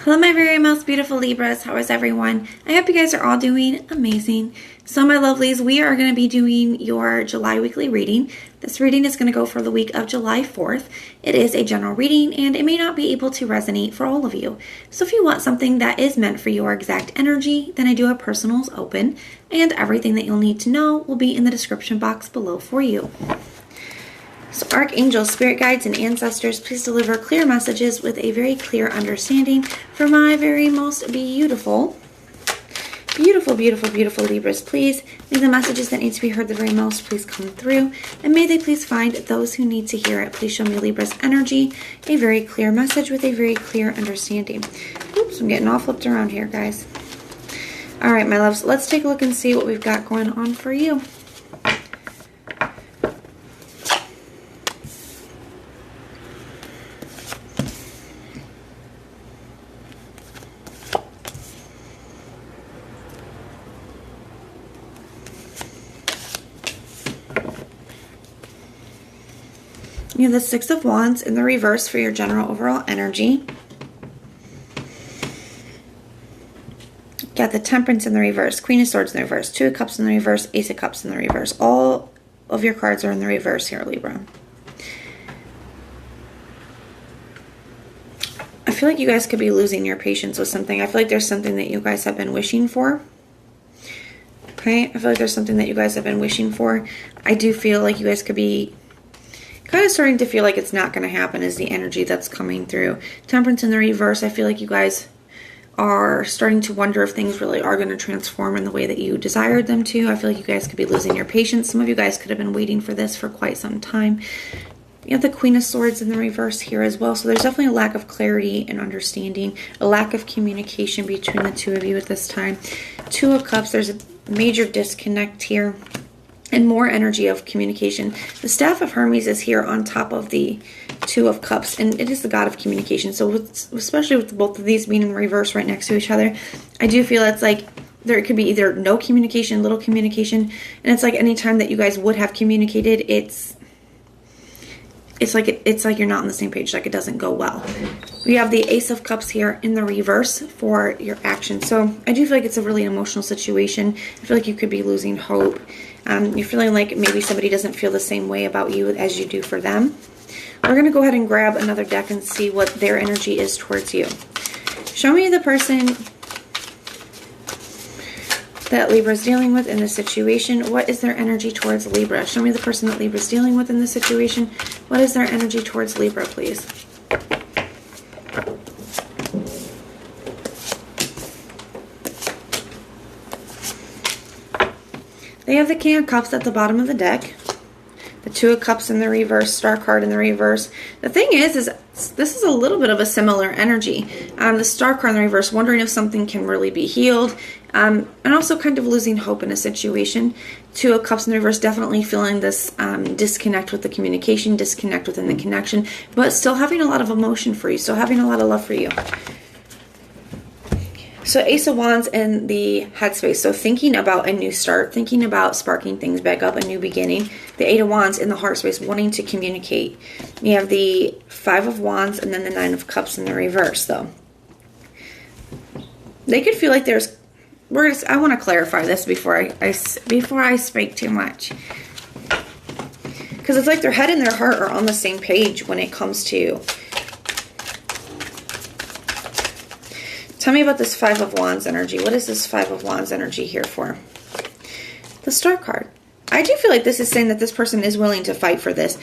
Hello my very most beautiful Libras, how is everyone? I hope you guys are all doing amazing. So my lovelies, we are going to be doing your July weekly reading. This reading is going to go for the week of July 4th. It is a general reading and it may not be able to resonate for all of you. So if you want something that is meant for your exact energy, then I do have personals open and everything that you'll need to know will be in the description box below for you. So archangels, spirit guides, and ancestors, please deliver clear messages with a very clear understanding for my very most beautiful Libras. Please, may the messages that need to be heard the very most please come through, and may they please find those who need to hear it. Please show me Libra's energy, a very clear message with a very clear understanding. Oops, I'm getting all flipped around here, guys. All right, my loves, let's take a look and see what we've got going on for you. You have the Six of Wands in the reverse for your general overall energy. Got the Temperance in the reverse, Queen of Swords in the reverse, Two of Cups in the reverse, Ace of Cups in the reverse. All of your cards are in the reverse here, Libra. I feel like you guys could be losing your patience with something. I feel like there's something that you guys have been wishing for. Okay, I feel like there's something that you guys have been wishing for. I do feel like you guys could be kind of starting to feel like it's not going to happen is the energy that's coming through. Temperance in the reverse, I feel like you guys are starting to wonder if things really are going to transform in the way that you desired them to. I feel like you guys could be losing your patience. Some of you guys could have been waiting for this for quite some time. You have the Queen of Swords in the reverse here as well. So there's definitely a lack of clarity and understanding, a lack of communication between the two of you at this time. Two of Cups, there's a major disconnect here. And more energy of communication. The Staff of Hermes is here on top of the Two of Cups, and it is the god of communication. So especially with both of these being in reverse right next to each other, I do feel it's like there could be either no communication, little communication, and it's like anytime that you guys would have communicated, it's like you're not on the same page, like it doesn't go well. We have the Ace of Cups here in the reverse for your action. So I do feel like it's a really emotional situation. I feel like you could be losing hope. You're feeling like maybe somebody doesn't feel the same way about you as you do for them. We're going to go ahead and grab another deck and see what their energy is towards you. Show me the person that Libra is dealing with in this situation. What is their energy towards Libra? Show me the person that Libra is dealing with in this situation. What is their energy towards Libra, please? They have the King of Cups at the bottom of the deck. The Two of Cups in the reverse, Star card in the reverse. The thing is this is a little bit of a similar energy. The Star card in the reverse, wondering if something can really be healed. And also kind of losing hope in a situation. Two of Cups in the reverse, definitely feeling this disconnect with the communication, disconnect within the connection, but still having a lot of emotion for you, still having a lot of love for you. So Ace of Wands in the headspace. So thinking about a new start, thinking about sparking things back up, a new beginning. The Eight of Wands in the heart space, wanting to communicate. You have the Five of Wands and then the Nine of Cups in the reverse, though. They could feel like there's... I want to clarify this before I speak too much. Because it's like their head and their heart are on the same page when it comes to... Tell me about this Five of Wands energy. What is this Five of Wands energy here for? The Star card. I do feel like this is saying that this person is willing to fight for this.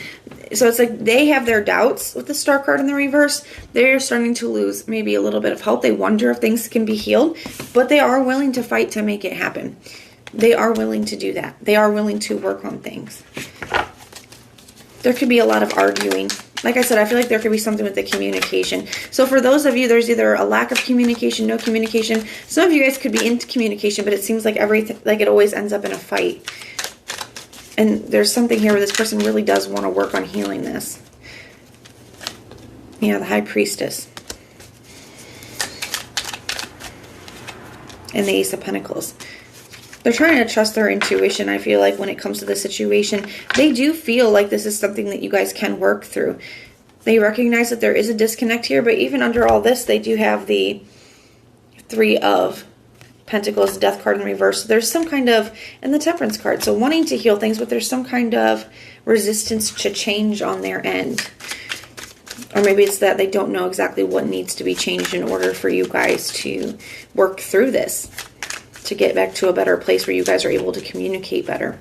So it's like they have their doubts with the Star card in the reverse. They're starting to lose maybe a little bit of hope. They wonder if things can be healed. But they are willing to fight to make it happen. They are willing to do that. They are willing to work on things. There could be a lot of arguing. Like I said, I feel like there could be something with the communication. So for those of you, there's either a lack of communication, no communication. Some of you guys could be into communication, but it seems like everything, like it always ends up in a fight. And there's something here where this person really does want to work on healing this. You know, the High Priestess. And the Ace of Pentacles. They're trying to trust their intuition, I feel like, when it comes to the situation. They do feel like this is something that you guys can work through. They recognize that there is a disconnect here, but even under all this, they do have the Three of Pentacles, Death card in reverse. So there's some kind of, and the Temperance card, so wanting to heal things, but there's some kind of resistance to change on their end. Or maybe it's that they don't know exactly what needs to be changed in order for you guys to work through this, to get back to a better place where you guys are able to communicate better.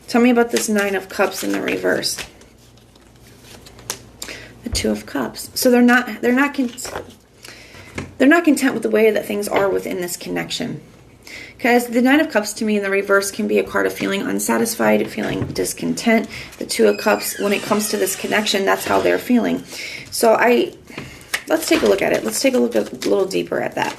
Tell me about this Nine of Cups in the reverse. The Two of Cups. So they're not content with the way that things are within this connection. Because the Nine of Cups to me in the reverse can be a card of feeling unsatisfied, feeling discontent. The Two of Cups, when it comes to this connection, that's how they're feeling. So let's take a look at it. Let's take a look a little deeper at that.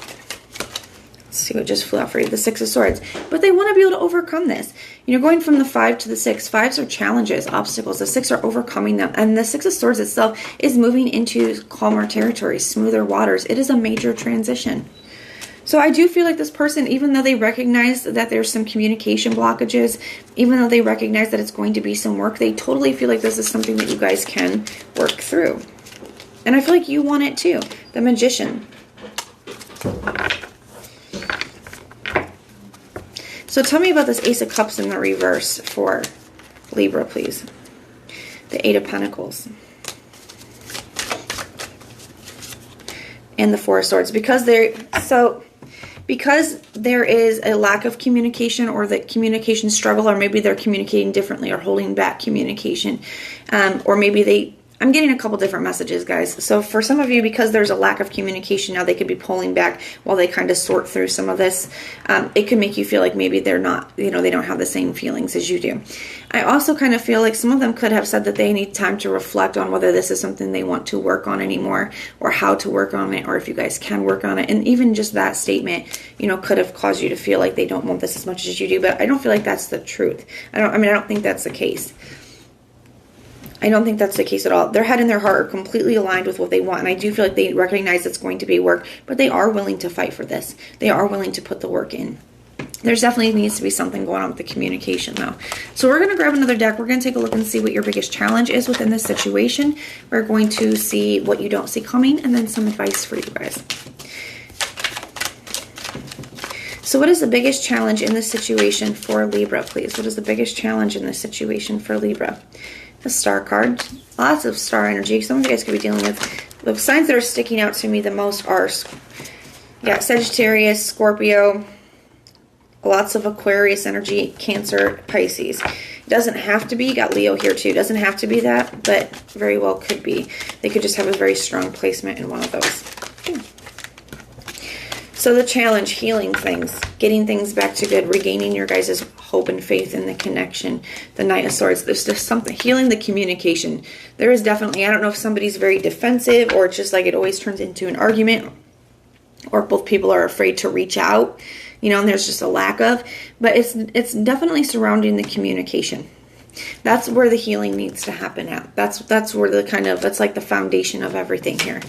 Let's see what just flew out for you. The Six of Swords. But they want to be able to overcome this. You know, going from the 5 to the 6. 5s are challenges, obstacles. The 6 are overcoming them. And the Six of Swords itself is moving into calmer territory, smoother waters. It is a major transition. So I do feel like this person, even though they recognize that there's some communication blockages, even though they recognize that it's going to be some work, they totally feel like this is something that you guys can work through. And I feel like you want it too. The Magician. So tell me about this Ace of Cups in the reverse for Libra, please. The Eight of Pentacles. And the Four of Swords. Because there is a lack of communication, or the communication struggle, or maybe they're communicating differently or holding back communication. Or maybe I'm getting a couple different messages, guys. So for some of you, because there's a lack of communication now, they could be pulling back while they kind of sort through some of this. It could make you feel like maybe they're not, they don't have the same feelings as you do. I also kind of feel like some of them could have said that they need time to reflect on whether this is something they want to work on anymore, or how to work on it, or if you guys can work on it. And even just that statement, could have caused you to feel like they don't want this as much as you do. But I don't feel like that's the truth. I don't think that's the case. I don't think that's the case at all. Their head and their heart are completely aligned with what they want. And I do feel like they recognize it's going to be work, but they are willing to fight for this. They are willing to put the work in. There's definitely needs to be something going on with the communication, though. So we're going to grab another deck. We're going to take a look and see what your biggest challenge is within this situation. We're going to see what you don't see coming, and then some advice for you guys. So what is the biggest challenge in this situation for Libra, please? What is the biggest challenge in this situation for Libra? The Star card. Lots of star energy. Some of you guys could be dealing with the signs that are sticking out to me the most are Sagittarius, Scorpio, lots of Aquarius energy, Cancer, Pisces. It doesn't have to be. You got Leo here too. It doesn't have to be that, but very well could be. They could just have a very strong placement in one of those. So the challenge, healing things, getting things back to good, regaining your guys' hope and faith in the connection. The Knight of Swords, there's just something, healing the communication. There is definitely, I don't know if somebody's very defensive, or it's just like it always turns into an argument, or both people are afraid to reach out, and there's just a lack of, but it's definitely surrounding the communication. That's where the healing needs to happen at. That's where that's like the foundation of everything here.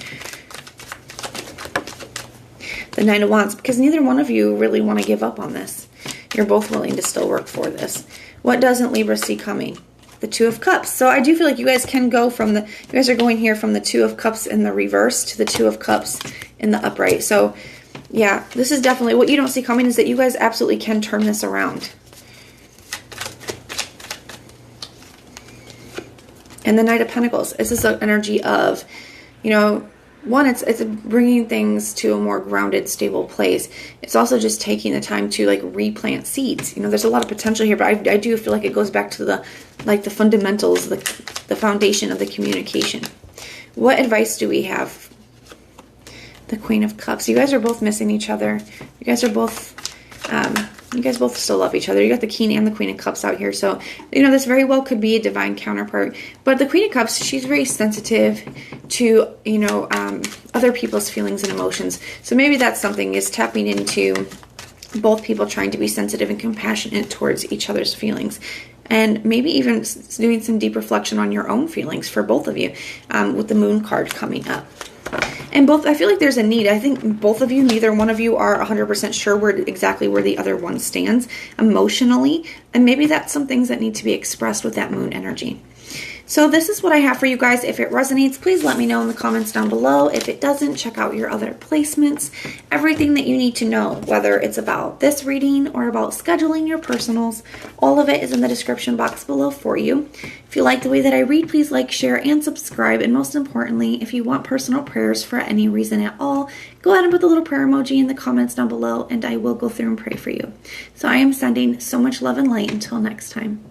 The Nine of Wands, because neither one of you really want to give up on this. You're both willing to still work for this. What doesn't Libra see coming? The Two of Cups. So I do feel like you guys can go from you guys are going here from the Two of Cups in the reverse to the Two of Cups in the upright. So yeah, this is definitely, what you don't see coming is that you guys absolutely can turn this around. And the Knight of Pentacles. This is an energy of, one, it's bringing things to a more grounded, stable place. It's also just taking the time to replant seeds. There's a lot of potential here, but I do feel like it goes back to the fundamentals, the foundation of the communication. What advice do we have? The Queen of Cups. You guys are both missing each other. You guys are both, you guys both still love each other. You got the King and the Queen of Cups out here. So, this very well could be a divine counterpart. But the Queen of Cups, she's very sensitive to, other people's feelings and emotions. So maybe that's something, is tapping into both people trying to be sensitive and compassionate towards each other's feelings. And maybe even doing some deep reflection on your own feelings for both of you, with the Moon card coming up. And both, I feel like there's a need. I think both of you, neither one of you are 100% sure exactly where the other one stands emotionally. And maybe that's some things that need to be expressed with that Moon energy. So this is what I have for you guys. If it resonates, please let me know in the comments down below. If it doesn't, check out your other placements. Everything that you need to know, whether it's about this reading or about scheduling your personals, all of it is in the description box below for you. If you like the way that I read, please like, share, and subscribe. And most importantly, if you want personal prayers for any reason at all, go ahead and put the little prayer emoji in the comments down below, and I will go through and pray for you. So I am sending so much love and light until next time.